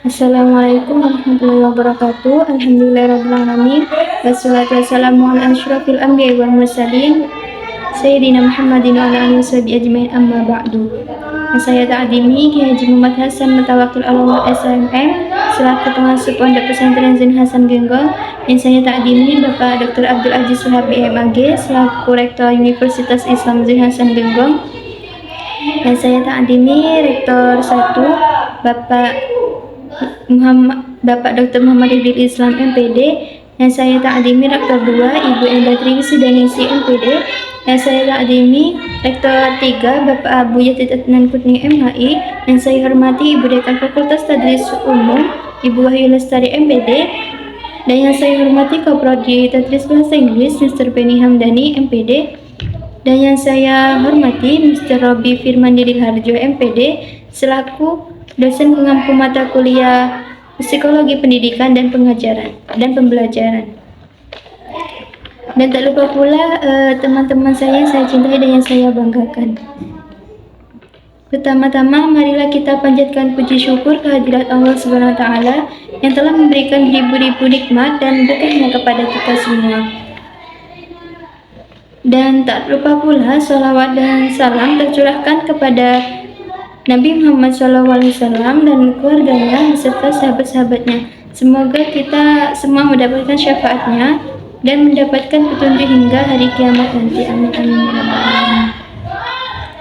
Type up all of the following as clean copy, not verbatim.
Assalamualaikum warahmatullahi wabarakatuh. Alhamdulillahirrahmanirrahim. Wassalatu wassalamu ala asyrafil anbiya'i wal mursalin Sayyidina Muhammadin wa ala alihi washabihi ajmain, amma ba'du. Saya ta'adimi Ki Haji Muhammad Hasan Mutawakil Alawat SMM selaku pengasuh Pondok Pesantren Zain Hasan Genggong. Yang saya ta'adimi Bapak Dr. Abdul Aziz Wahabi MAG selaku Rektor Universitas Islam Zain Hasan Genggong. Dan saya ta'adimi Rektor 1 Bapak Dr. Muhammad Idil Islam MPD, yang saya ta'adimi Rektor 2 Ibu Endah Triwisi Danisi MPD, yang saya ta'adimi Rektor 3 Bapak Abu Yatid Adnan Kutni MHI, yang saya hormati Ibu Dekan Fakultas Tadris Umum Ibu Wahyu Lestari MPD, dan yang saya hormati Koprodi Tadris Bahasa Inggris Mr. Benny Hamdani MPD, dan yang saya hormati Mr. Robi Firman Didil Harjo MPD selaku dosen pengampu mata kuliah Psikologi Pendidikan dan Pengajaran dan Pembelajaran. Dan tak lupa pula teman-teman saya yang saya cintai dan yang saya banggakan. Pertama-tama marilah kita panjatkan puji syukur kehadirat Allah Subhanahu wa taala yang telah memberikan ribu-ribu nikmat dan berkahnya kepada kita semua. Dan tak lupa pula salawat dan salam tercurahkan kepada Nabi Muhammad SAW dan keluarganya beserta sahabat-sahabatnya. Semoga kita semua mendapatkan syafaatnya dan mendapatkan petunjuk hingga hari kiamat nanti. Amin amin ya rabbal alamin.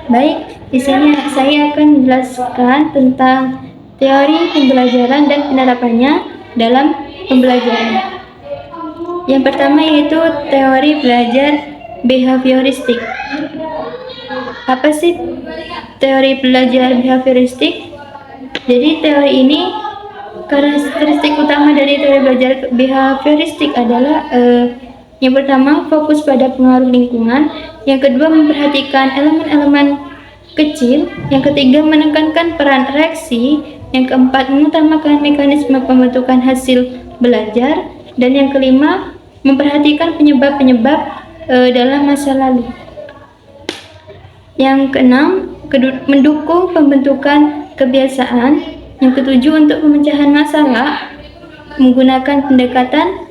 Baik, di sini saya akan menjelaskan tentang teori pembelajaran dan penerapannya dalam pembelajaran. Yang pertama yaitu teori belajar behavioristik. Apa sih teori belajar behavioristik? Jadi teori ini, karakteristik utama dari teori belajar behavioristik adalah yang pertama fokus pada pengaruh lingkungan, yang kedua memperhatikan elemen-elemen kecil, yang ketiga menekankan peran reaksi, yang keempat mengutamakan mekanisme pembentukan hasil belajar, dan yang kelima memperhatikan penyebab-penyebab dalam masa lalu. Yang keenam, mendukung pembentukan kebiasaan. Yang ketujuh, untuk pemecahan masalah menggunakan pendekatan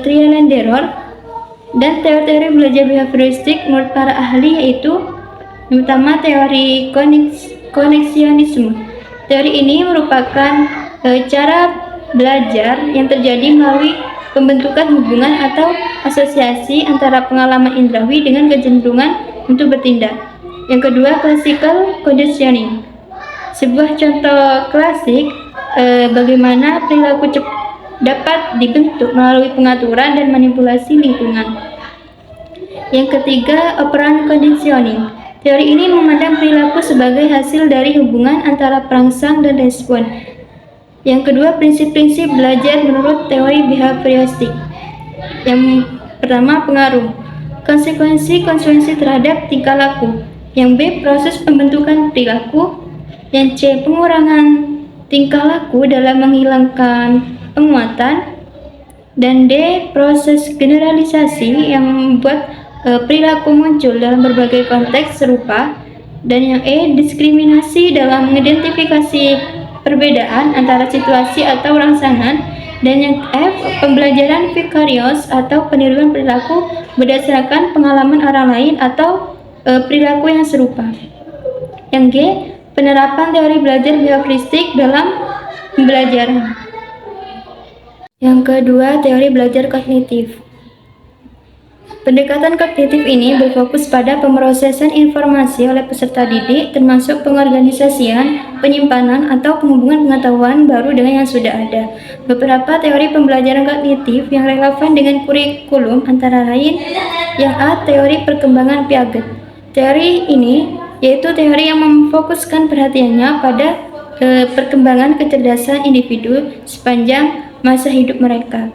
trial and error. Dan teori-teori belajar behavioristik menurut para ahli yaitu yang pertama teori koneksionisme. Teori ini merupakan cara belajar yang terjadi melalui pembentukan hubungan atau asosiasi antara pengalaman indrawi dengan kecenderungan untuk bertindak. Yang kedua, classical conditioning. Sebuah contoh klasik bagaimana perilaku dapat dibentuk melalui pengaturan dan manipulasi lingkungan. Yang ketiga, operant conditioning. Teori ini memandang perilaku sebagai hasil dari hubungan antara perangsang dan respon. Yang kedua, prinsip-prinsip belajar menurut teori behavioristik. Yang pertama, pengaruh. Konsekuensi terhadap tingkah laku. Yang B, proses pembentukan perilaku. Yang C, pengurangan tingkah laku dalam menghilangkan penguatan. Dan D, proses generalisasi yang membuat perilaku muncul dalam berbagai konteks serupa. Dan yang E, diskriminasi dalam mengidentifikasi perbedaan antara situasi atau rangsangan. Dan yang F, pembelajaran vikarios atau peniruan perilaku berdasarkan pengalaman orang lain atau perilaku yang serupa. Yang G, penerapan teori belajar behavioristik dalam pembelajaran. Yang kedua, teori belajar kognitif. Pendekatan kognitif ini berfokus pada pemrosesan informasi oleh peserta didik, termasuk pengorganisasian, penyimpanan, atau penghubungan pengetahuan baru dengan yang sudah ada. Beberapa teori pembelajaran kognitif yang relevan dengan kurikulum antara lain yang A, teori perkembangan Piaget. Teori ini yaitu teori yang memfokuskan perhatiannya pada perkembangan kecerdasan individu sepanjang masa hidup mereka.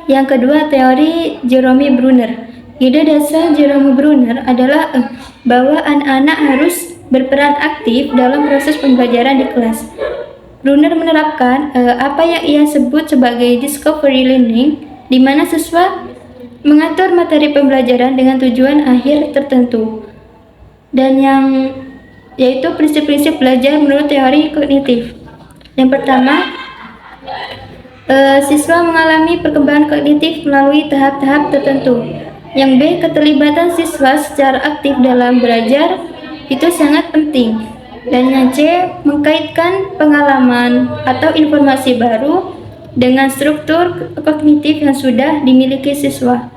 Yang kedua, teori Jerome Bruner. Ide dasar Jerome Bruner adalah bahwa anak-anak harus berperan aktif dalam proses pembelajaran di kelas. Bruner menerapkan apa yang ia sebut sebagai discovery learning, di mana siswa mengatur materi pembelajaran dengan tujuan akhir tertentu, dan yang yaitu prinsip-prinsip belajar menurut teori kognitif. Yang pertama, siswa mengalami perkembangan kognitif melalui tahap-tahap tertentu. Yang B, keterlibatan siswa secara aktif dalam belajar itu sangat penting. Dan yang C, mengkaitkan pengalaman atau informasi baru dengan struktur kognitif yang sudah dimiliki siswa.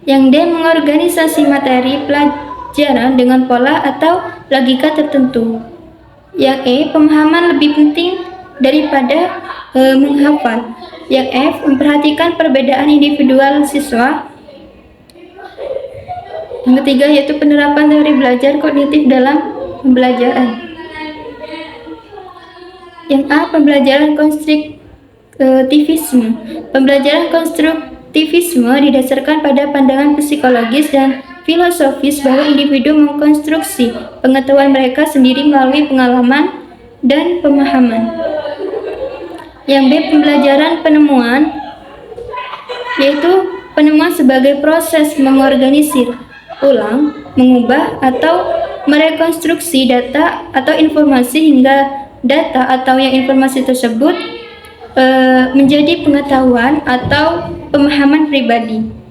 Yang D, mengorganisasi materi pelajaran dengan pola atau logika tertentu. Yang E, pemahaman lebih penting daripada menghafal. Yang F, memperhatikan perbedaan individual siswa. Yang ketiga yaitu penerapan teori belajar kognitif dalam pembelajaran. Yang A, pembelajaran konstruktivisme. Pembelajaran konstruktivisme didasarkan pada pandangan psikologis dan filosofis bahwa individu mengkonstruksi pengetahuan mereka sendiri melalui pengalaman dan pemahaman. Yang B, pembelajaran penemuan, yaitu penemuan sebagai proses mengorganisir ulang, mengubah atau merekonstruksi data atau informasi hingga data atau yang informasi tersebut menjadi pengetahuan atau pemahaman pribadi.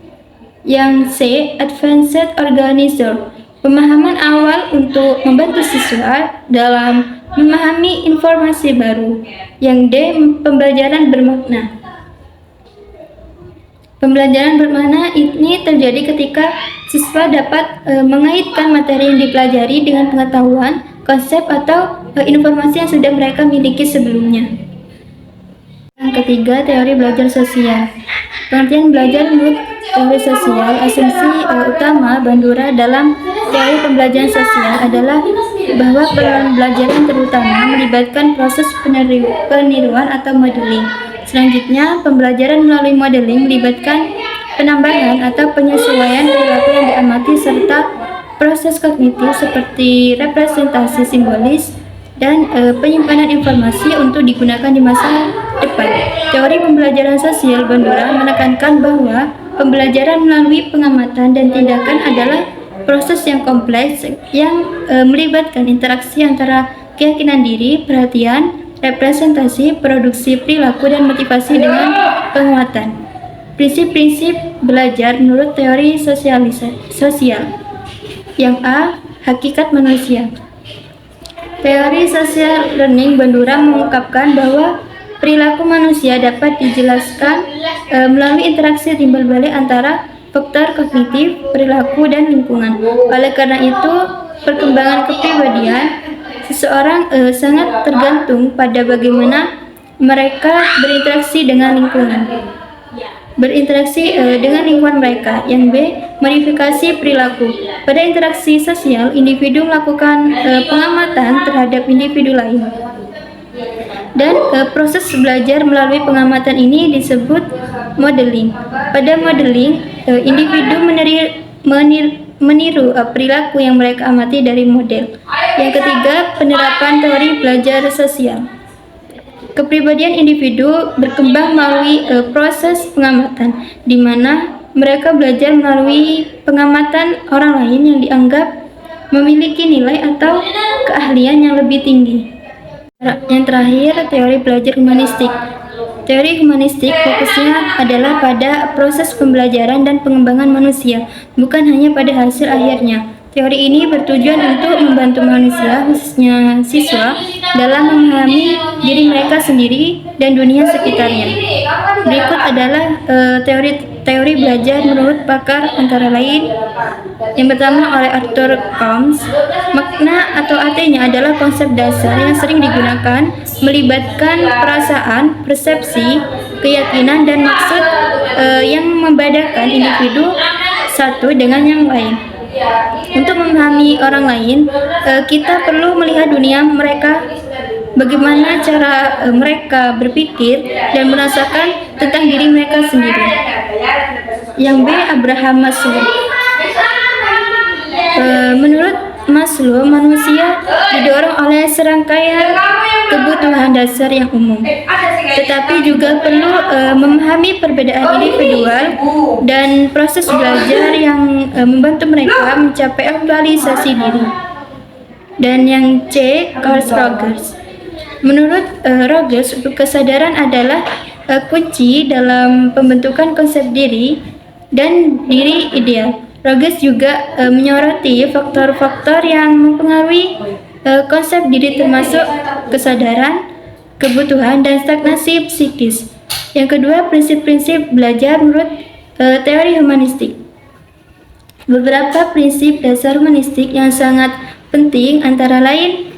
Yang C, advanced organizer, pemahaman awal untuk membantu siswa dalam memahami informasi baru. Yang D, pembelajaran bermakna. Pembelajaran bermakna ini terjadi ketika siswa dapat mengaitkan materi yang dipelajari dengan pengetahuan, konsep atau informasi yang sudah mereka miliki sebelumnya. Yang ketiga, teori belajar sosial. Pengertian belajar menurut teori sosial, asumsi utama Bandura dalam teori pembelajaran sosial adalah bahwa pembelajaran terutama melibatkan proses peniruan atau modeling. Selanjutnya, pembelajaran melalui modeling melibatkan penambahan atau penyesuaian perilaku yang diamati serta proses kognitif seperti representasi simbolis dan penyimpanan informasi untuk digunakan di masa depan. Teori pembelajaran sosial Bandura menekankan bahwa pembelajaran melalui pengamatan dan tindakan adalah proses yang kompleks yang melibatkan interaksi antara keyakinan diri, perhatian, representasi, produksi perilaku, dan motivasi dengan penguatan. Prinsip-prinsip belajar menurut teori sosial. Yang A, hakikat manusia. Teori social learning Bandura mengungkapkan bahwa perilaku manusia dapat dijelaskan melalui interaksi timbal balik antara faktor kognitif, perilaku, dan lingkungan. Oleh karena itu, perkembangan kepribadian seseorang sangat tergantung pada bagaimana mereka berinteraksi dengan lingkungan. Mereka. Yang B, modifikasi perilaku. Pada interaksi sosial, individu melakukan pengamatan terhadap individu lain. Dan proses belajar melalui pengamatan ini disebut modeling. Pada modeling, individu meniru perilaku yang mereka amati dari model. Yang ketiga, penerapan teori belajar sosial. Kepribadian individu berkembang melalui proses pengamatan, di mana mereka belajar melalui pengamatan orang lain yang dianggap memiliki nilai atau keahlian yang lebih tinggi. Yang terakhir, teori belajar humanistik. Teori humanistik fokusnya adalah pada proses pembelajaran dan pengembangan manusia, bukan hanya pada hasil akhirnya. Teori ini bertujuan untuk membantu manusia, khususnya siswa, dalam memahami diri mereka sendiri dan dunia sekitarnya. Berikut adalah teori belajar menurut pakar antara lain. Yang pertama oleh Arthur Combs. Makna atau artinya adalah konsep dasar yang sering digunakan melibatkan perasaan, persepsi, keyakinan, dan maksud yang membedakan individu satu dengan yang lain. Untuk memahami orang lain, kita perlu melihat dunia mereka, bagaimana cara mereka berpikir dan merasakan tentang diri mereka sendiri. Yang B, Abraham Maslow. Menurut Maslow, manusia didorong oleh serangkaian kebutuhan dasar yang umum, tetapi juga perlu memahami perbedaan individual dan proses belajar yang membantu mereka mencapai aktualisasi diri. Dan yang C, Carl Rogers. Menurut Rogers, kesadaran adalah kunci dalam pembentukan konsep diri dan diri ideal. Rogers juga menyoroti faktor-faktor yang mempengaruhi konsep diri termasuk kesadaran, kebutuhan, dan stagnasi psikis. Yang kedua, prinsip-prinsip belajar menurut teori humanistik. Beberapa prinsip dasar humanistik yang sangat penting antara lain: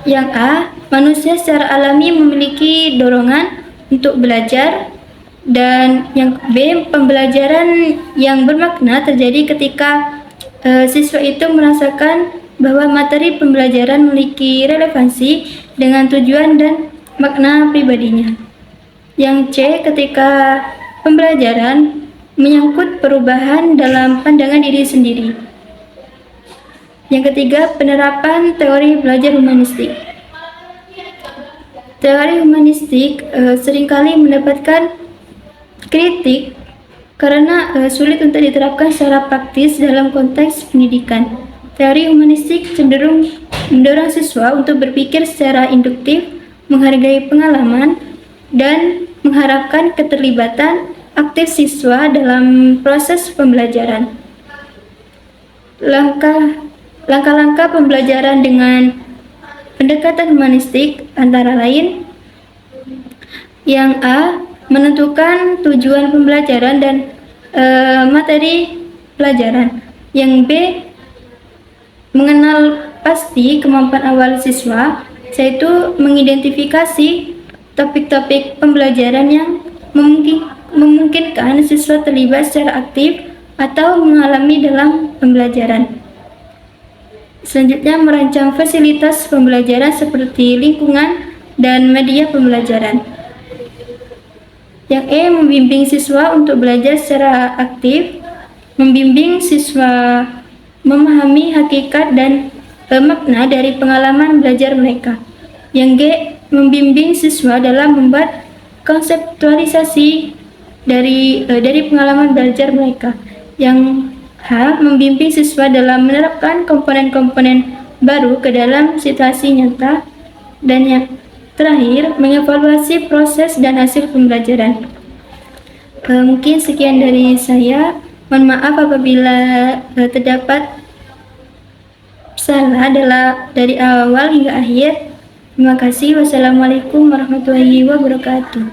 yang A, manusia secara alami memiliki dorongan untuk belajar, dan yang B, pembelajaran yang bermakna terjadi ketika siswa itu merasakan bahwa materi pembelajaran memiliki relevansi dengan tujuan dan makna pribadinya. Yang C, ketika pembelajaran menyangkut perubahan dalam pandangan diri sendiri. Yang ketiga, penerapan teori belajar humanistik. Teori humanistik seringkali mendapatkan kritik karena sulit untuk diterapkan secara praktis dalam konteks pendidikan. Teori humanistik cenderung mendorong siswa untuk berpikir secara induktif, menghargai pengalaman, dan mengharapkan keterlibatan aktif siswa dalam proses pembelajaran. Langkah-langkah pembelajaran dengan pendekatan humanistik antara lain: yang A, menentukan tujuan pembelajaran dan materi pelajaran. Yang B, mengenal pasti kemampuan awal siswa, yaitu mengidentifikasi topik-topik pembelajaran yang memungkinkan siswa terlibat secara aktif atau mengalami dalam pembelajaran. Selanjutnya, merancang fasilitas pembelajaran seperti lingkungan dan media pembelajaran. Yang E, membimbing siswa untuk belajar secara aktif, membimbing siswa memahami hakikat dan makna dari pengalaman belajar mereka. Yang G, membimbing siswa dalam membuat konseptualisasi dari pengalaman belajar mereka. Yang H, membimbing siswa dalam menerapkan komponen-komponen baru ke dalam situasi nyata. Dan yang terakhir, mengevaluasi proses dan hasil pembelajaran. Mungkin sekian dari saya. Mohon maaf apabila terdapat salah dari awal hingga akhir. Terima kasih. Wassalamualaikum warahmatullahi wabarakatuh.